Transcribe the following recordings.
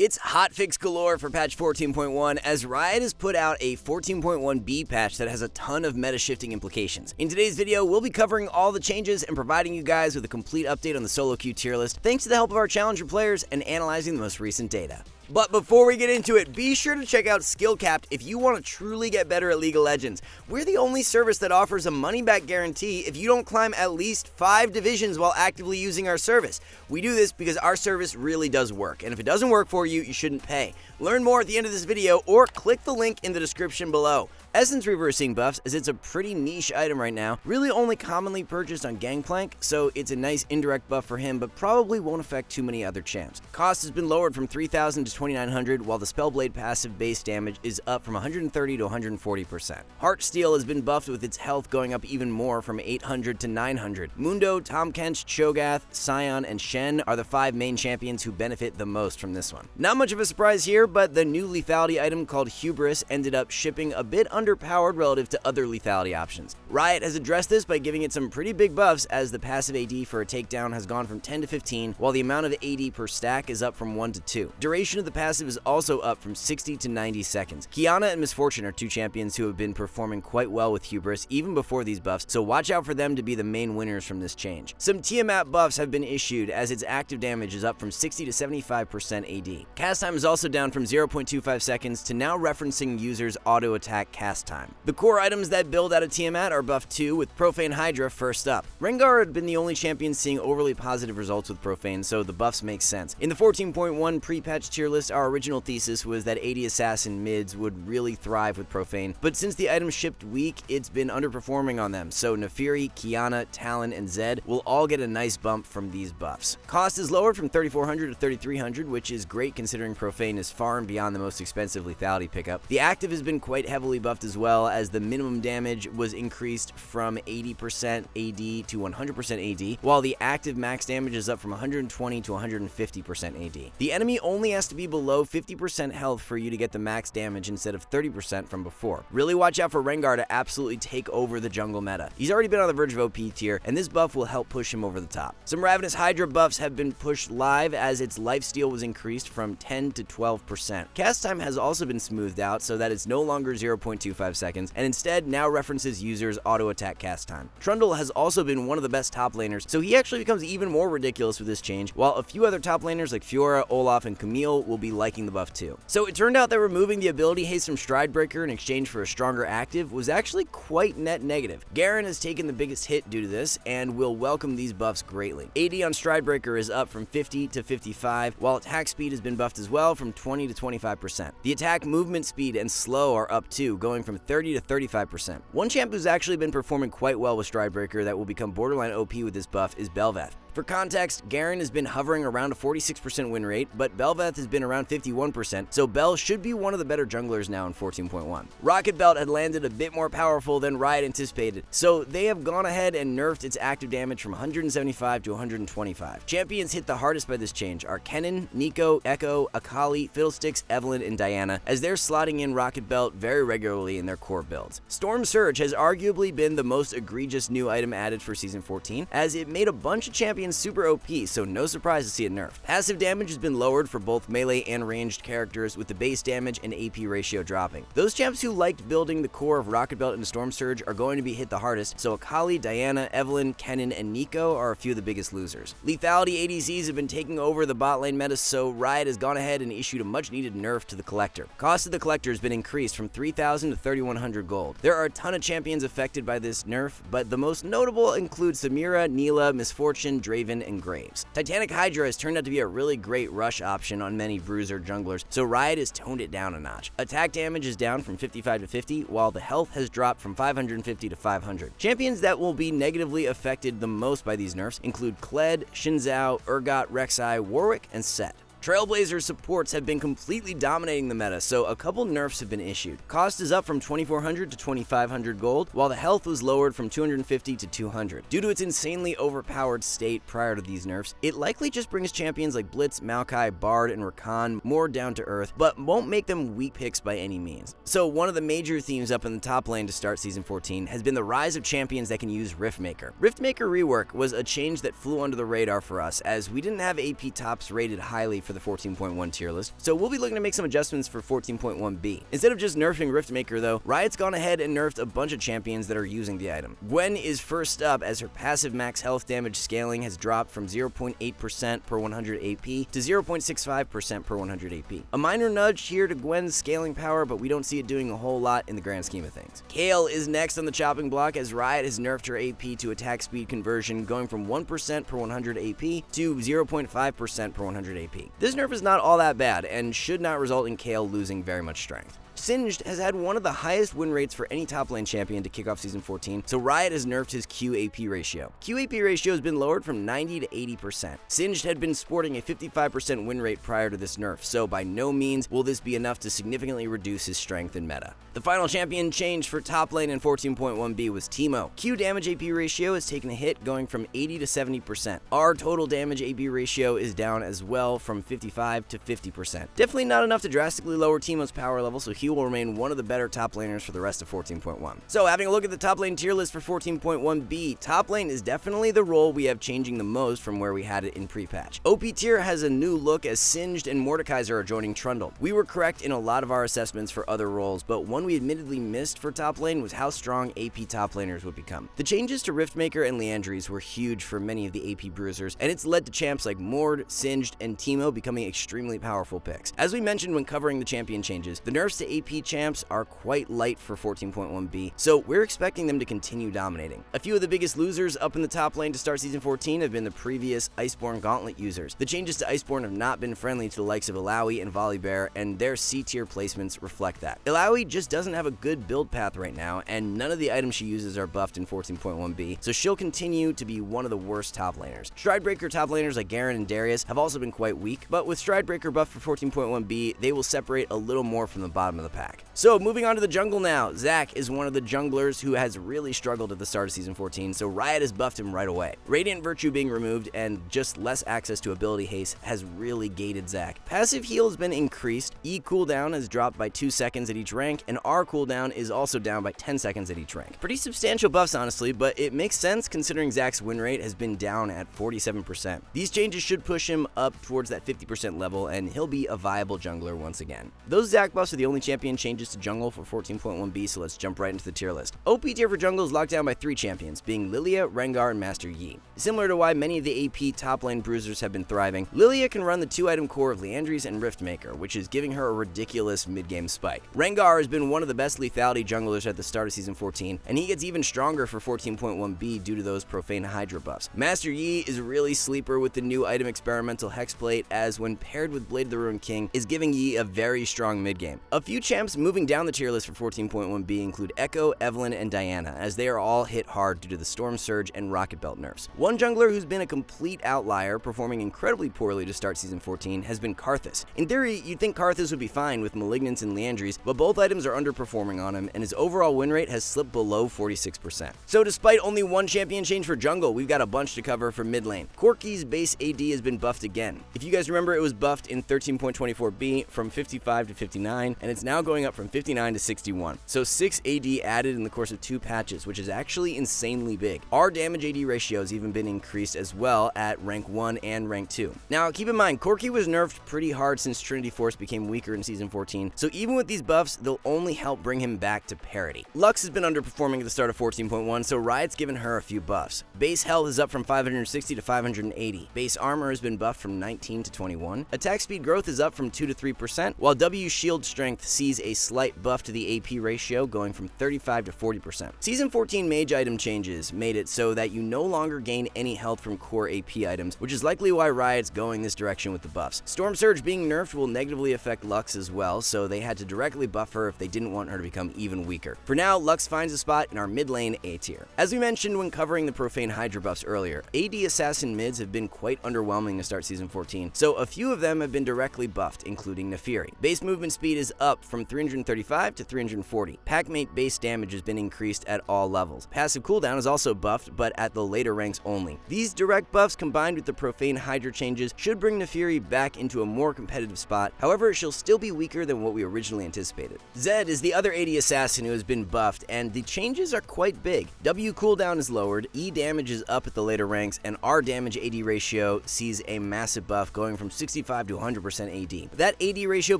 It's hotfix galore for patch 14.1 as Riot has put out a 14.1b patch that has a ton of meta shifting implications. In today's video, we'll be covering all the changes and providing you guys with a complete update on the solo queue tier list thanks to the help of our challenger players and analyzing the most recent data. But before we get into it, be sure to check out SkillCapped if you want to truly get better at League of Legends. We're the only service that offers a money-back guarantee if you don't climb at least 5 divisions while actively using our service. We do this because our service really does work, and if it doesn't work for you, you shouldn't pay. Learn more at the end of this video or click the link in the description below. Essence reversing buffs, as it's a pretty niche item right now, really only commonly purchased on Gangplank, so it's a nice indirect buff for him, but probably won't affect too many other champs. Cost has been lowered from 3,000 to 2,900, while the Spellblade passive base damage is up from 130 to 140%. Heartsteel has been buffed with its health going up even more from 800 to 900. Mundo, Tahm Kench, Cho'Gath, Sion, and Shen are the 5 main champions who benefit the most from this one. Not much of a surprise here, but the new lethality item called Hubris ended up shipping a bit underpowered relative to other lethality options. Riot has addressed this by giving it some pretty big buffs, as the passive AD for a takedown has gone from 10 to 15, while the amount of AD per stack is up from 1 to 2. Duration of the passive is also up from 60 to 90 seconds. Qiyana and Misfortune are 2 champions who have been performing quite well with Hubris even before these buffs, so watch out for them to be the main winners from this change. Some Tiamat buffs have been issued, as its active damage is up from 60 to 75% AD. Cast time is also down from 0.25 seconds to now referencing users' auto attack cast time. The core items that build out of Tiamat are buffed too, with Profane Hydra first up. Rengar had been the only champion seeing overly positive results with Profane, so the buffs make sense. In the 14.1 pre-patch tier list, our original thesis was that AD Assassin mids would really thrive with Profane, but since the item shipped weak, it's been underperforming on them, so Naafiri, Qiyana, Talon, and Zed will all get a nice bump from these buffs. Cost is lowered from 3,400 to 3,300, which is great considering Profane is far and beyond the most expensive lethality pickup. The active has been quite heavily buffed as well, as the minimum damage was increased from 80% AD to 100% AD, while the active max damage is up from 120 to 150% AD. The enemy only has to be below 50% health for you to get the max damage instead of 30% from before. Really watch out for Rengar to absolutely take over the jungle meta. He's already been on the verge of OP tier, and this buff will help push him over the top. Some Ravenous Hydra buffs have been pushed live, as its lifesteal was increased from 10 to 12%. Cast time has also been smoothed out so that it's no longer 0.25 seconds, and instead now references users' auto attack cast time. Trundle has also been one of the best top laners, so he actually becomes even more ridiculous with this change, while a few other top laners like Fiora, Olaf, and Camille will be liking the buff too. So it turned out that removing the ability haste from Stridebreaker in exchange for a stronger active was actually quite net negative. Garen has taken the biggest hit due to this and will welcome these buffs greatly. AD on Stridebreaker is up from 50 to 55, while attack speed has been buffed as well from 20 to 25%. The attack movement speed and slow are up too, going from 30 to 35%. One champ who's actually been performing quite well with Stridebreaker that will become borderline OP with this buff is Bel'Veth. For context, Garen has been hovering around a 46% win rate, but Bel'Veth has been around 51%, so Bell should be one of the better junglers now in 14.1. Rocket Belt had landed a bit more powerful than Riot anticipated, so they have gone ahead and nerfed its active damage from 175 to 125. Champions hit the hardest by this change are Kennen, Neeko, Echo, Akali, Fiddlesticks, Evelynn, and Diana, as they're slotting in Rocket Belt very regularly in their core builds. Storm Surge has arguably been the most egregious new item added for Season 14, as it made a bunch of champions super OP, so no surprise to see it nerfed. Passive damage has been lowered for both melee and ranged characters, with the base damage and AP ratio dropping. Those champs who liked building the core of Rocket Belt into Storm Surge are going to be hit the hardest, so Akali, Diana, Evelynn, Kennen, and Neeko are a few of the biggest losers. Lethality ADCs have been taking over the bot lane meta, so Riot has gone ahead and issued a much needed nerf to the Collector. Cost of the Collector has been increased from 3,000 to 3,100 gold. There are a ton of champions affected by this nerf, but the most notable include Samira, Neela, Misfortune, Draven, and Graves. Titanic Hydra has turned out to be a really great rush option on many bruiser junglers, so Riot has toned it down a notch. Attack damage is down from 55 to 50, while the health has dropped from 550 to 500. Champions that will be negatively affected the most by these nerfs include Kled, Xin Zhao, Urgot, Rek'Sai, Warwick, and Set. Trailblazer supports have been completely dominating the meta, so a couple nerfs have been issued. Cost is up from 2,400 to 2,500 gold, while the health was lowered from 250 to 200. Due to its insanely overpowered state prior to these nerfs, it likely just brings champions like Blitz, Maokai, Bard, and Rakan more down to earth, but won't make them weak picks by any means. So one of the major themes up in the top lane to start Season 14 has been the rise of champions that can use Riftmaker. Riftmaker rework was a change that flew under the radar for us, as we didn't have AP tops rated highly for for the 14.1 tier list, so we'll be looking to make some adjustments for 14.1b. Instead of just nerfing Riftmaker though, Riot's gone ahead and nerfed a bunch of champions that are using the item. Gwen is first up, as her passive max health damage scaling has dropped from 0.8% per 100 AP to 0.65% per 100 AP. A minor nudge here to Gwen's scaling power, but we don't see it doing a whole lot in the grand scheme of things. Kayle is next on the chopping block, as Riot has nerfed her AP to attack speed conversion, going from 1% per 100 AP to 0.5% per 100 AP. This nerf is not all that bad and should not result in Kayle losing very much strength. Singed has had one of the highest win rates for any top lane champion to kick off Season 14, so Riot has nerfed his QAP ratio. QAP ratio has been lowered from 90 to 80%. Singed had been sporting a 55% win rate prior to this nerf, so by no means will this be enough to significantly reduce his strength in meta. The final champion change for top lane in 14.1b was Teemo. Q damage AP ratio has taken a hit, going from 80 to 70%. Our total damage AP ratio is down as well, from 55 to 50%. Definitely not enough to drastically lower Teemo's power level, so he will remain one of the better top laners for the rest of 14.1. So having a look at the top lane tier list for 14.1b, top lane is definitely the role we have changing the most from where we had it in pre-patch. OP tier has a new look, as Singed and Mordekaiser are joining Trundle. We were correct in a lot of our assessments for other roles, but one we admittedly missed for top lane was how strong AP top laners would become. The changes to Riftmaker and Liandry's were huge for many of the AP bruisers, and it's led to champs like Mord, Singed, and Teemo becoming extremely powerful picks. As we mentioned when covering the champion changes, the nerfs to AP champs are quite light for 14.1b, so we're expecting them to continue dominating. A few of the biggest losers up in the top lane to start Season 14 have been the previous Iceborne Gauntlet users. The changes to Iceborne have not been friendly to the likes of Illaoi and Volibear, and their C tier placements reflect that. Illaoi just doesn't have a good build path right now, and none of the items she uses are buffed in 14.1b, so she'll continue to be one of the worst top laners. Stridebreaker top laners like Garen and Darius have also been quite weak, but with Stridebreaker buff for 14.1b, they will separate a little more from the bottom of the pack. So moving on to the jungle now, Zac is one of the junglers who has really struggled at the start of Season 14, so Riot has buffed him right away. Radiant Virtue being removed and just less access to ability haste has really gated Zac. Passive heal has been increased, E cooldown has dropped by 2 seconds at each rank, and R cooldown is also down by 10 seconds at each rank. Pretty substantial buffs honestly, but it makes sense considering Zac's win rate has been down at 47%. These changes should push him up towards that 50% level, and he'll be a viable jungler once again. Those Zac buffs are the only champion changes to jungle for 14.1b, so let's jump right into the tier list. OP tier for jungle is locked down by 3 champions, being Lilia, Rengar, and Master Yi. Similar to why many of the AP top lane bruisers have been thriving, Lilia can run the 2-item core of Liandry's and Riftmaker, which is giving her a ridiculous mid-game spike. Rengar has been one of the best lethality junglers at the start of Season 14, and he gets even stronger for 14.1b due to those Profane Hydra buffs. Master Yi is really sleeper with the new item Experimental Hexplate, as when paired with Blade of the Ruined King is giving Yi a very strong mid-game. A few champs moving down the tier list for 14.1b include Echo, Evelynn, and Diana, as they are all hit hard due to the Storm Surge and Rocket Belt nerfs. One jungler who's been a complete outlier, performing incredibly poorly to start Season 14, has been Karthus. In theory, you'd think Karthus would be fine with Malignance and Liandry's, but both items are underperforming on him, and his overall win rate has slipped below 46%. So despite only one champion change for jungle, we've got a bunch to cover for mid lane. Corki's base AD has been buffed again. If you guys remember, it was buffed in 13.24b from 55 to 59, and it's now going up from 59 to 61. So 6 AD added in the course of 2 patches, which is actually insanely big. Our damage AD ratio has even been increased as well at rank 1 and rank 2. Now keep in mind, Corki was nerfed pretty hard since Trinity Force became weaker in Season 14, so even with these buffs, they'll only help bring him back to parity. Lux has been underperforming at the start of 14.1, so Riot's given her a few buffs. Base health is up from 560 to 580. Base armor has been buffed from 19 to 21. Attack speed growth is up from 2 to 3%, while W shield strength sees a slight buff to the AP ratio, going from 35 to 40%. Season 14 mage item changes made it so that you no longer gain any health from core AP items, which is likely why Riot's going this direction with the buffs. Storm Surge being nerfed will negatively affect Lux as well, so they had to directly buff her if they didn't want her to become even weaker. For now, Lux finds a spot in our mid lane A tier. As we mentioned when covering the Profane Hydra buffs earlier, AD assassin mids have been quite underwhelming to start Season 14, so a few of them have been directly buffed, including Naafiri. Base movement speed is up from 335 to 340. Packmate base damage has been increased at all levels. Passive cooldown is also buffed, but at the later ranks only. These direct buffs combined with the Profane Hydra changes should bring Naafiri back into a more competitive spot. However, she'll still be weaker than what we originally anticipated. Zed is the other AD assassin who has been buffed, and the changes are quite big. W cooldown is lowered, E damage is up at the later ranks, and R damage AD ratio sees a massive buff going from 65 to 100% AD. That AD ratio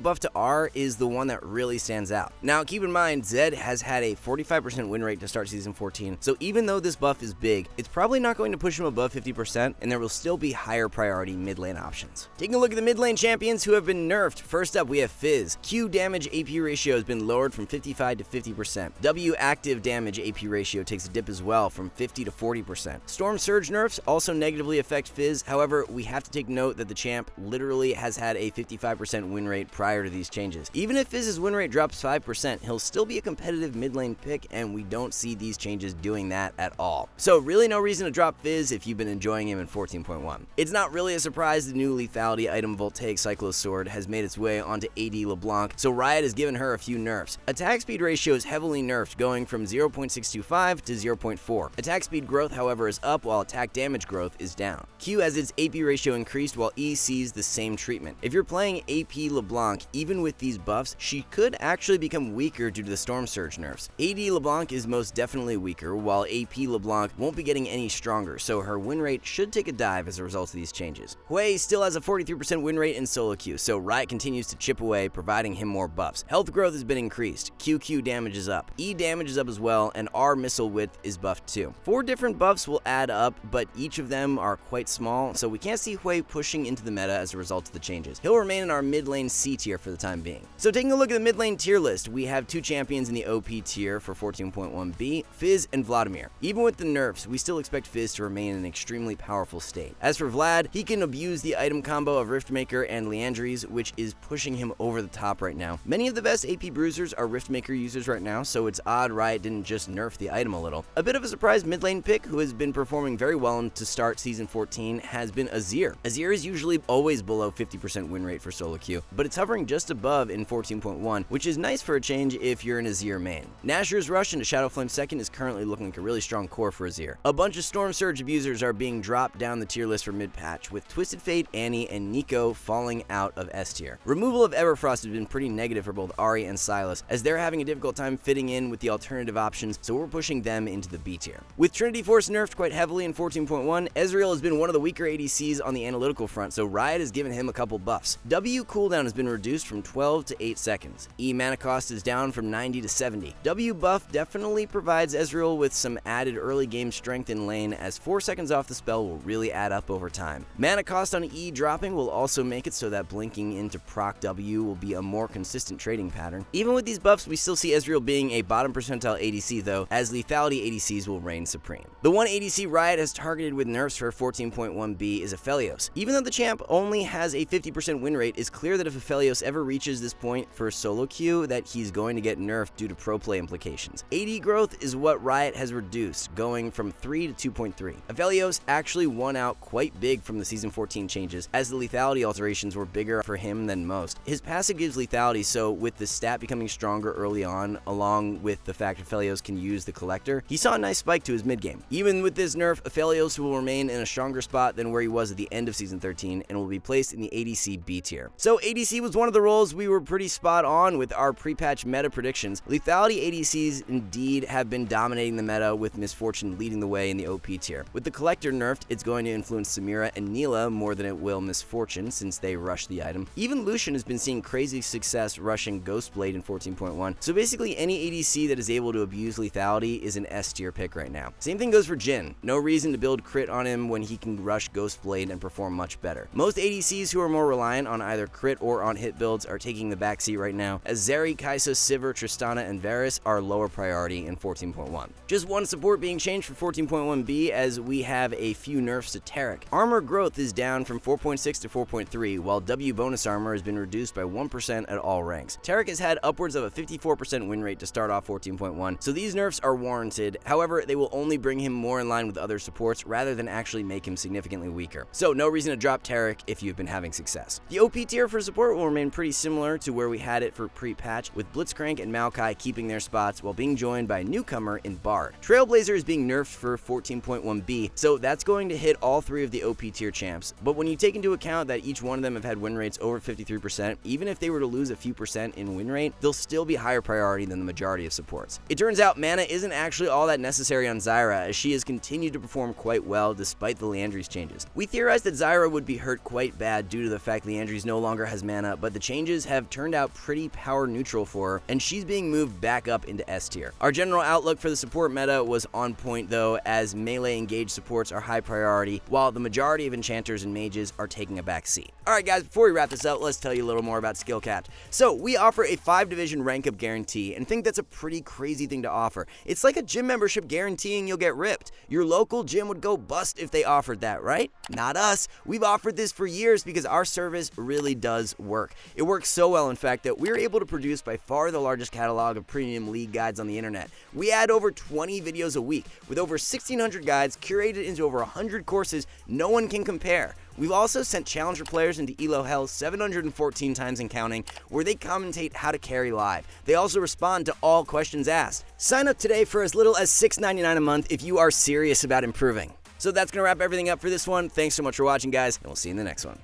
buff to R is the one that really stands out. Now keep in mind, Zed has had a 45% win rate to start Season 14, so even though this buff is big, it's probably not going to push him above 50%, and there will still be higher priority mid lane options. Taking a look at the mid lane champions who have been nerfed, first up we have Fizz. Q damage AP ratio has been lowered from 55 to 50%. W active damage AP ratio takes a dip as well from 50 to 40%. Storm Surge nerfs also negatively affect Fizz, however, we have to take note that the champ literally has had a 55% win rate prior to these changes. Even if Fizz's win rate drops 5%, he'll still be a competitive mid lane pick, and we don't see these changes doing that at all. So really no reason to drop Fizz if you've been enjoying him in 14.1. It's not really a surprise the new lethality item Voltaic Cyclo Sword has made its way onto AD LeBlanc, so Riot has given her a few nerfs. Attack speed ratio is heavily nerfed, going from 0.625 to 0.4. Attack speed growth, however, is up while attack damage growth is down. Q has its AP ratio increased while E sees the same treatment. If you're playing AP LeBlanc, even with these buffs, she could actually become weaker due to the Storm Surge nerfs. AD LeBlanc is most definitely weaker, while AP LeBlanc won't be getting any stronger, so her win rate should take a dive as a result of these changes. Hui still has a 43% win rate in solo queue, so Riot continues to chip away, providing him more buffs. Health growth has been increased, QQ damage is up, E damage is up as well, and R missile width is buffed too. 4 different buffs will add up, but each of them are quite small, so we can't see Hui pushing into the meta as a result of the changes. He'll remain in our mid lane C tier for the time being. So taking a look at the mid lane tier list, we have 2 champions in the OP tier for 14.1b, Fizz and Vladimir. Even with the nerfs, we still expect Fizz to remain in an extremely powerful state. As for Vlad, he can abuse the item combo of Riftmaker and Liandry's, which is pushing him over the top right now. Many of the best AP bruisers are Riftmaker users right now, so it's odd Riot didn't just nerf the item a little. A bit of a surprise mid lane pick who has been performing very well to start Season 14 has been Azir. Azir is usually always below 50% win rate for solo queue, but it's hovering just above in 14.1, which is nice for a change if you're an Azir main. Nashor's rush into Shadowflame second is currently looking like a really strong core for Azir. A bunch of Storm Surge abusers are being dropped down the tier list for mid patch, with Twisted Fate, Annie, and Nico falling out of S tier. Removal of Everfrost has been pretty negative for both Ahri and Sylas, as they're having a difficult time fitting in with the alternative options, so we're pushing them into the B tier. With Trinity Force nerfed quite heavily in 14.1, Ezreal has been one of the weaker ADCs on the analytical front, so Riot has given him a couple buffs. W cooldown has been reduced from 12 to 8 seconds. E mana cost is down from 90 to 70. W buff definitely provides Ezreal with some added early game strength in lane, as 4 seconds off the spell will really add up over time. Mana cost on E dropping will also make it so that blinking into proc W will be a more consistent trading pattern. Even with these buffs, we still see Ezreal being a bottom percentile ADC though, as lethality ADCs will reign supreme. The one ADC Riot has targeted with nerfs for 14.1b is Aphelios. Even though the champ only has a 50% win rate, it's clear that if Aphelios ever reaches this point for solo queue, that he's going to get nerfed due to pro play implications. AD growth is what Riot has reduced, going from 3 to 2.3. Aphelios actually won out quite big from the Season 14 changes, as the lethality alterations were bigger for him than most. His passive gives lethality, so with the stat becoming stronger early on, along with the fact Aphelios can use the Collector, he saw a nice spike to his mid game. Even with this nerf, Aphelios will remain in a stronger spot than where he was at the end of Season 13, and will be placed in the ADC B tier. So ADC was one of the roles we were pretty spot on with our pre-patch meta predictions. Lethality ADCs indeed have been dominating the meta, with Misfortune leading the way in the OP tier. With the Collector nerfed, it's going to influence Samira and Neela more than it will Misfortune, since they rush the item. Even Lucian has been seeing crazy success rushing Ghostblade in 14.1, so basically any ADC that is able to abuse lethality is an S tier pick right now. Same thing goes for Jhin. No reason to build crit on him when he can rush Ghostblade and perform much better. Most ADCs who are more reliant on either crit or on hit builds are taking the backseat right now, as Zeri, Kai'Sa, Sivir, Tristana, and Varus are lower priority in 14.1. Just one support being changed for 14.1b, as we have a few nerfs to Taric. Armor growth is down from 4.6 to 4.3, while W bonus armor has been reduced by 1% at all ranks. Taric has had upwards of a 54% win rate to start off 14.1, so these nerfs are warranted. However, they will only bring him more in line with other supports rather than actually make him significantly weaker. So no reason to drop Taric if you've been having success. The OP tier for support will remain pretty similar to where we had had it for pre-patch, with Blitzcrank and Maokai keeping their spots while being joined by a newcomer in Bard. Trailblazer is being nerfed for 14.1b, so that's going to hit all 3 of the OP tier champs, but when you take into account that each one of them have had win rates over 53%, even if they were to lose a few percent in win rate, they'll still be higher priority than the majority of supports. It turns out mana isn't actually all that necessary on Zyra, as she has continued to perform quite well despite the Liandry's changes. We theorized that Zyra would be hurt quite bad due to the fact Liandry's no longer has mana, but the changes have turned out pretty power neutral for her, and she's being moved back up into S tier. Our general outlook for the support meta was on point though, as melee engaged supports are high priority, while the majority of enchanters and mages are taking a back seat. Alright guys, before we wrap this up, let's tell you a little more about SkillCapped. So, we offer a 5-division rank up guarantee, and think that's a pretty crazy thing to offer. It's like a gym membership guaranteeing you'll get ripped. Your local gym would go bust if they offered that, right? Not us. We've offered this for years because our service really does work. It works so well, in fact, that we're able to produce by far the largest catalog of premium league guides on the internet. We add over 20 videos a week, with over 1,600 guides curated into over 100 courses no one can compare. We've also sent challenger players into ELO Hell 714 times and counting, where they commentate how to carry live. They also respond to all questions asked. Sign up today for as little as $6.99 a month if you are serious about improving. So that's going to wrap everything up for this one. Thanks so much for watching, guys, and we'll see you in the next one.